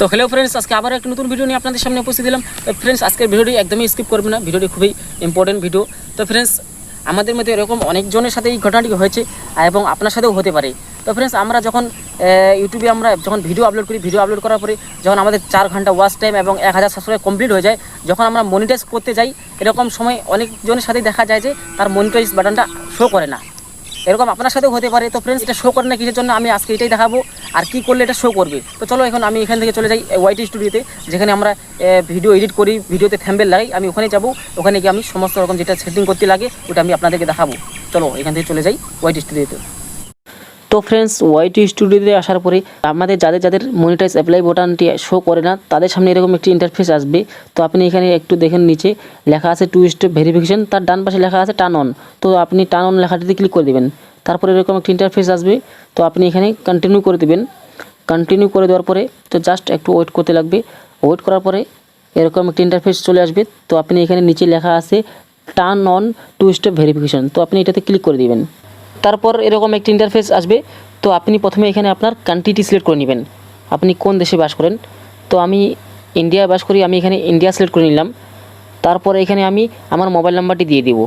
তো hello friends, আজকে আবার একটা নতুন ভিডিও নিয়ে আপনাদের সামনে উপস্থিত দিলাম। তো ফ্রেন্ডস, আজকের ভিডিওটি একদমই স্কিপ করবেন না, ভিডিওটি খুবই ইম্পর্টেন্ট ভিডিও। তো ফ্রেন্ডস, আমাদের মধ্যে এরকম অনেকজনের সাথে এই ঘটনাটি হয়েছে এবং আপনার সাথেও হতে পারে। তো ফ্রেন্ডস, আমরা যখন ইউটিউবে আমরা যখন ভিডিও আপলোড করি, ভিডিও আপলোড করার পরে যখন আমাদের 4 ঘন্টা ওয়াচ টাইম এবং 1000 সাবস্ক্রাইব কমপ্লিট হয়ে যায়, যখন আমরা মনিটাইজ করতে যাই, এরকম সময় অনেকজনের সাথেই দেখা যায় যে তার মনিটাইজ বাটনটা শো করে না। এরকম আপনার সাথেও হতে পারে। তো ফ্রেন্ডস, এটা শো করে না কিসের জন্য, আমি আজকে এটাই দেখাবো আর কি করলে এটা শো করবে। তো চলো এখন আমি এখান থেকে চলে যাই ওয়াইটি স্টুডিওতে, যেখানে আমরা ভিডিও এডিট করি, ভিডিওতে থাম্বনেল লাগাই। আমি ওখানে যাব, ওখানে গিয়ে আমি সমস্ত রকম যেটা সেটিং করতে লাগে ওটা আমি আপনাদেরকে দেখাবো। চলো এখান থেকে চলে যাই ওয়াইটি স্টুডিওতে। তো ফ্রেন্ডস, ওয়াইটি স্টুডিওতে আসার পরে আমাদের যাদের মনিটাইজ অ্যাপ্লাই বাটনটি শো করে না, তাদের সামনে এরকম একটি ইন্টারফেস আসবে। তো আপনি এখানে একটু দেখেন, নিচে লেখা আছে 2 স্টেপ ভেরিফিকেশন, তার ডান পাশে লেখা আছে টার্ন অন। তো আপনি টার্ন অন লেখাটিতে ক্লিক করে দেবেন। তারপরে এরকম একটি ইন্টারফেস আসবে। তো আপনি এখানে কন্টিনিউ করে দেবেন। কন্টিনিউ করে দেওয়ার পরে তো জাস্ট একটু ওয়েট করতে লাগবে। ওয়েট করার পরে এরকম একটি ইন্টারফেস চলে আসবে। তো আপনি এখানে নিচে লেখা আছে টার্ন অন 2 স্টেপ ভেরিফিকেশন, তো আপনি এটাতে ক্লিক করে দিবেন। তারপর এরকম একটি ইন্টারফেস আসবে। তো আপনি প্রথমে এখানে আপনার কান্ট্রিটি সিলেক্ট করে নেবেন, আপনি কোন দেশে বাস করেন। তো আমি ইন্ডিয়ায় বাস করি, আমি এখানে ইন্ডিয়া সিলেক্ট করে নিলাম। তারপরে এখানে আমি আমার মোবাইল নাম্বারটি দিয়ে দিব।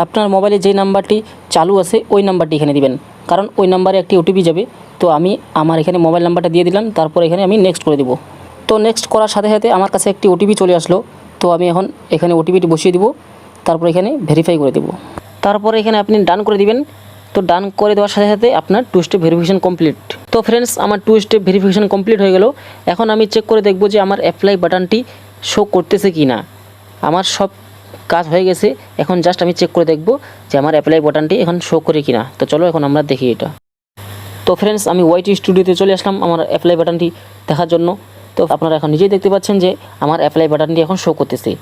আপনার মোবাইলে যে নাম্বারটি চালু আছে ওই নাম্বারটি এখানে দিবেন, কারণ ওই নাম্বারে একটি ওটিপি যাবে। তো আমি আমার এখানে মোবাইল নাম্বারটা দিয়ে দিলাম। তারপর এখানে আমি নেক্সট করে দিব। তো নেক্সট করার সাথে সাথে আমার কাছে একটি ওটিপি চলে আসলো। তো আমি এখন এখানে ওটিপিটি বসিয়ে দিব। তারপর এখানে ভেরিফাই করে দেব। তারপরে এখানে আপনি ডান করে দিবেন। তো ডান করে দেওয়ার সাথে সাথে আপনার 2 স্টেপ ভেরিফিকেশন কমপ্লিট। তো ফ্রেন্ডস, আমার 2 স্টেপ ভেরিফিকেশন কমপ্লিট হয়ে গেল। এখন আমি চেক করে দেখব যে আমার অ্যাপ্লাই বাটনটি শো করতেছে কি না। আমার সব কাজ হয়ে গেছে, এখন জাস্ট আমি চেক করে দেখব যে আমার অ্যাপ্লাই বাটনটি এখন শো করে কি না। তো চলো এখন আমরা দেখি এটা। তো ফ্রেন্ডস, আমি ওয়াইটি স্টুডিওতে চলে আসলাম আমার অ্যাপ্লাই বাটনটি দেখার জন্য। তো আপনারা এখন নিজেই দেখতে পাচ্ছেন যে আমার অ্যাপ্লাই বাটনটি এখন শো করতেছে।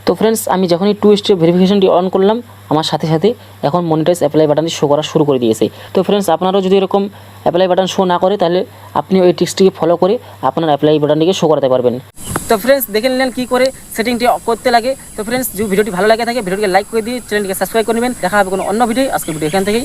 তো ফ্রেন্ডস, আমি যখনই 2 স্টেপ ভেরিফিকেশনটি অন করলাম, আমার সাথে সাথে এখন মনিটাইজ অ্যাপ্লাই বাটনটি শো করা শুরু করে দিয়েছে। তো ফ্রেন্ডস, আপনারাও যদি এরকম অ্যাপ্লাই বাটন শো না করে, তাহলে আপনি ওই টিপসটিকে ফলো করে আপনার অ্যাপ্লাই বাটনটিকে শো করাতে পারবেন। তো ফ্রেন্ডস, দেখে নিলেন কী করে সেটিংটি করতে লাগে। তো ফ্রেন্ডস, যদি ভিডিওটি ভালো লাগে থাকে, ভিডিওটিকে লাইক করে দিয়ে চ্যানেলটিকে সাবস্ক্রাইব করে নেবেন। দেখা হবে কোনো অন্য ভিডিও। আজকে ভিডিও এখান থেকেই।